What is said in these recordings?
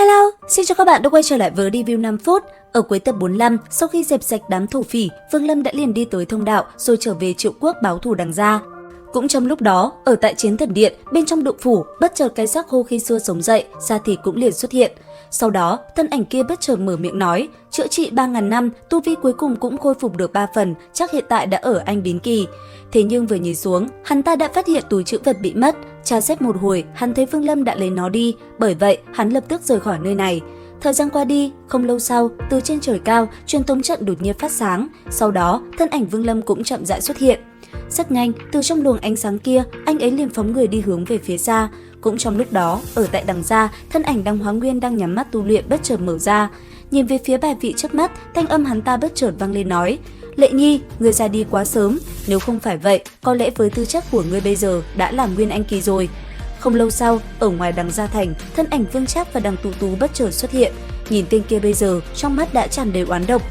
Hello, xin chào các bạn đã quay trở lại với review 5 phút. Ở cuối tập 45, sau khi dẹp sạch đám thổ phỉ, Vương Lâm đã liền đi tới thông đạo rồi trở về Triệu Quốc báo thù đằng gia. Cũng trong lúc đó, ở tại Chiến Thần Điện, bên trong động phủ, bất chợt cái xác khô khi xưa sống dậy, da thịt cũng liền xuất hiện. Sau đó, thân ảnh kia bất chợt mở miệng nói, chữa trị 3.000 năm, tu vi cuối cùng cũng khôi phục được 3 phần, chắc hiện tại đã ở anh Biến Kỳ. Thế nhưng vừa nhìn xuống, hắn ta đã phát hiện túi trữ vật bị mất. Tra xét một hồi, hắn thấy Vương Lâm đã lấy nó đi, bởi vậy hắn lập tức rời khỏi nơi này. Thời gian qua đi, không lâu sau, từ trên trời cao, truyền tống trận đột nhiên phát sáng, sau đó, thân ảnh Vương Lâm cũng chậm rãi xuất hiện. Rất nhanh, từ trong luồng ánh sáng kia, anh ấy liền phóng người đi hướng về phía xa. Cũng trong lúc đó, ở tại đằng xa, thân ảnh Đăng Hóa Nguyên đang nhắm mắt tu luyện bất chợt mở ra. Nhìn về phía bài vị trước mắt, thanh âm hắn ta bất chợt vang lên nói: "Lệ Nhi, ngươi ra đi quá sớm, nếu không phải vậy, có lẽ với tư chất của ngươi bây giờ đã là Nguyên Anh kỳ rồi." Không lâu sau, ở ngoài đằng gia thành, thân ảnh Vương Trác và Đằng Tú Tú bất chợt xuất hiện. Nhìn tên kia bây giờ, trong mắt đã tràn đầy oán độc.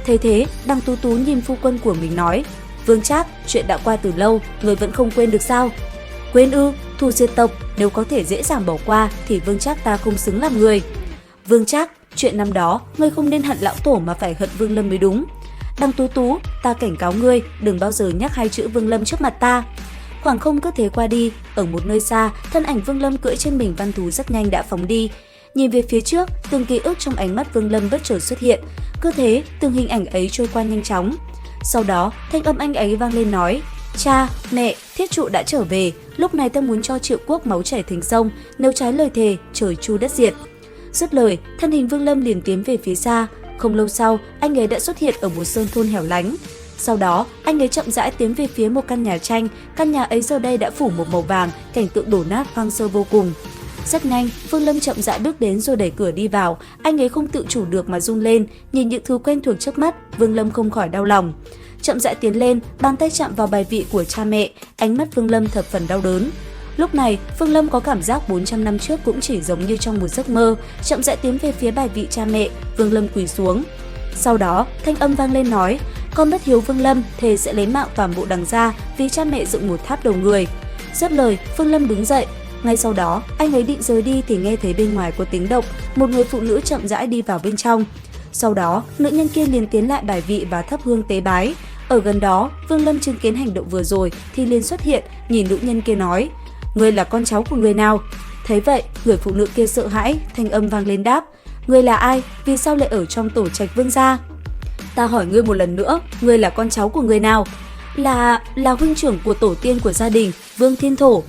Thế thế, Đằng Tú Tú nhìn phu quân của mình nói: "Vương Trác, chuyện đã qua từ lâu, người vẫn không quên được sao?" "Quên ư? Thù diệt tộc, nếu có thể dễ dàng bỏ qua thì Vương Trác ta không xứng làm người." "Vương Trác, chuyện năm đó, ngươi không nên hận lão tổ mà phải hận Vương Lâm mới đúng." "Đằng Tú Tú, ta cảnh cáo ngươi, đừng bao giờ nhắc hai chữ Vương Lâm trước mặt ta." Khoảng không cứ thế qua đi, ở một nơi xa, thân ảnh Vương Lâm cưỡi trên mình văn thú rất nhanh đã phóng đi. Nhìn về phía trước, từng ký ức trong ánh mắt Vương Lâm bất chợt xuất hiện, cứ thế từng hình ảnh ấy trôi qua nhanh chóng. Sau đó, thanh âm anh ấy vang lên nói: "Cha, mẹ, thiết trụ đã trở về, lúc này ta muốn cho Triệu Quốc máu chảy thành sông, nếu trái lời thề, trời chu đất diệt." Dứt lời, thân hình Vương Lâm liền tiến về phía xa. Không lâu sau, anh ấy đã xuất hiện ở một sơn thôn hẻo lánh. Sau đó, anh ấy chậm rãi tiến về phía một căn nhà tranh, căn nhà ấy giờ đây đã phủ một màu vàng, cảnh tượng đổ nát hoang sơ vô cùng. Rất nhanh, Vương Lâm chậm rãi bước đến rồi đẩy cửa đi vào, anh ấy không tự chủ được mà run lên, nhìn những thứ quen thuộc trước mắt, Vương Lâm không khỏi đau lòng. Chậm rãi tiến lên, bàn tay chạm vào bài vị của cha mẹ, ánh mắt Vương Lâm thập phần đau đớn. Lúc này, Vương Lâm có cảm giác 400 năm trước cũng chỉ giống như trong một giấc mơ, chậm rãi tiến về phía bài vị cha mẹ, Vương Lâm quỳ xuống. Sau đó, thanh âm vang lên nói: "Con bất hiếu Vương Lâm, thề sẽ lấy mạng toàn bộ đằng gia vì cha mẹ dựng một tháp đầu người." Dứt lời, Vương Lâm đứng dậy. Ngay sau đó, anh ấy định rời đi thì nghe thấy bên ngoài có tiếng động, một người phụ nữ chậm rãi đi vào bên trong. Sau đó, nữ nhân kia liền tiến lại bài vị và thắp hương tế bái. Ở gần đó, Vương Lâm chứng kiến hành động vừa rồi thì liền xuất hiện, nhìn nữ nhân kia nói: "Ngươi là con cháu của người nào?" Thấy vậy, người phụ nữ kia sợ hãi, thanh âm vang lên đáp: "Ngươi là ai? Vì sao lại ở trong tổ trạch Vương gia?" "Ta hỏi ngươi một lần nữa, ngươi là con cháu của người nào?" Là huynh trưởng của tổ tiên của gia đình, Vương Thiên Thổ."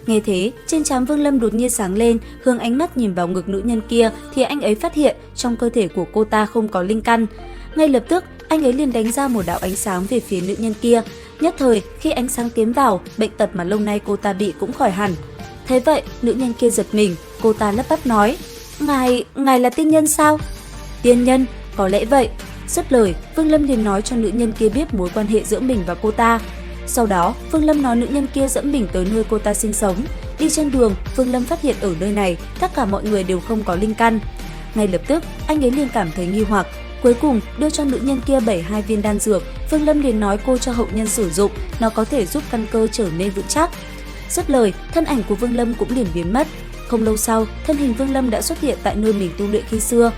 Nghe thế, trên trán Vương Lâm đột nhiên sáng lên, hướng ánh mắt nhìn vào ngực nữ nhân kia thì anh ấy phát hiện trong cơ thể của cô ta không có linh căn. Ngay lập tức, anh ấy liền đánh ra một đạo ánh sáng về phía nữ nhân kia. Nhất thời, khi ánh sáng tiến vào, bệnh tật mà lâu nay cô ta bị cũng khỏi hẳn. Thế vậy, nữ nhân kia giật mình, cô ta lắp bắp nói: Ngài là tiên nhân sao?" "Tiên nhân, có lẽ vậy." Dứt lời, Vương Lâm liền nói cho nữ nhân kia biết mối quan hệ giữa mình và cô ta. Sau đó, Vương Lâm nói nữ nhân kia dẫn mình tới nơi cô ta sinh sống. Đi trên đường, Vương Lâm phát hiện ở nơi này tất cả mọi người đều không có linh căn. Ngay lập tức, anh ấy liền cảm thấy nghi hoặc. Cuối cùng, đưa cho nữ nhân kia 72 viên đan dược. Vương Lâm liền nói cô cho hậu nhân sử dụng, nó có thể giúp căn cơ trở nên vững chắc. Dứt lời, thân ảnh của Vương Lâm cũng liền biến mất. Không lâu sau, thân hình Vương Lâm đã xuất hiện tại nơi mình tu luyện khi xưa.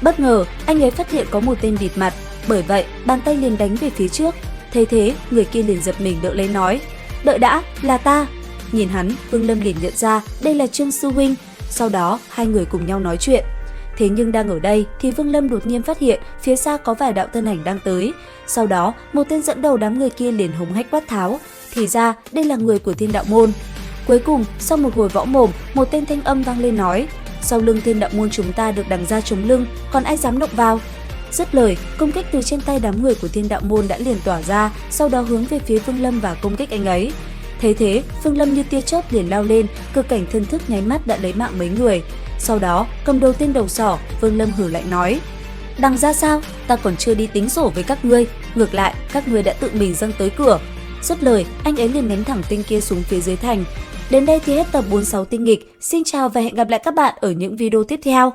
Bất ngờ, anh ấy phát hiện có một tên bịt mặt, bởi vậy bàn tay liền đánh về phía trước. Thấy thế, người kia liền giật mình đỡ lấy nói: "Đợi đã, là ta." Nhìn hắn, Vương Lâm liền nhận ra đây là Trương sư huynh. Sau đó, hai người cùng nhau nói chuyện. Thế nhưng đang ở đây thì Vương Lâm đột nhiên phát hiện phía xa có vài đạo thân ảnh đang tới. Sau đó, một tên dẫn đầu đám người kia liền hống hách quát tháo. Thì ra, đây là người của Thiên Đạo Môn. Cuối cùng, sau một hồi võ mồm, một tên thanh âm vang lên nói: "Sau lưng Thiên Đạo Môn chúng ta được đằng gia chống lưng, còn ai dám động vào?" Dứt lời, công kích từ trên tay đám người của Thiên Đạo Môn đã liền tỏa ra, sau đó hướng về phía Vương Lâm và công kích anh ấy. Thấy thế, Vương Lâm như tia chớp liền lao lên, cực cảnh thân thức nháy mắt đã lấy mạng mấy người. Sau đó, cầm đầu tên đầu sỏ, Vương Lâm hử lạnh nói: "Đằng gia sao? Ta còn chưa đi tính sổ với các ngươi, ngược lại các ngươi đã tự mình dâng tới cửa." Dứt lời, anh ấy liền ném thẳng tên kia xuống phía dưới thành. Đến đây thì hết tập 46 tinh nghịch. Xin chào và hẹn gặp lại các bạn ở những video tiếp theo.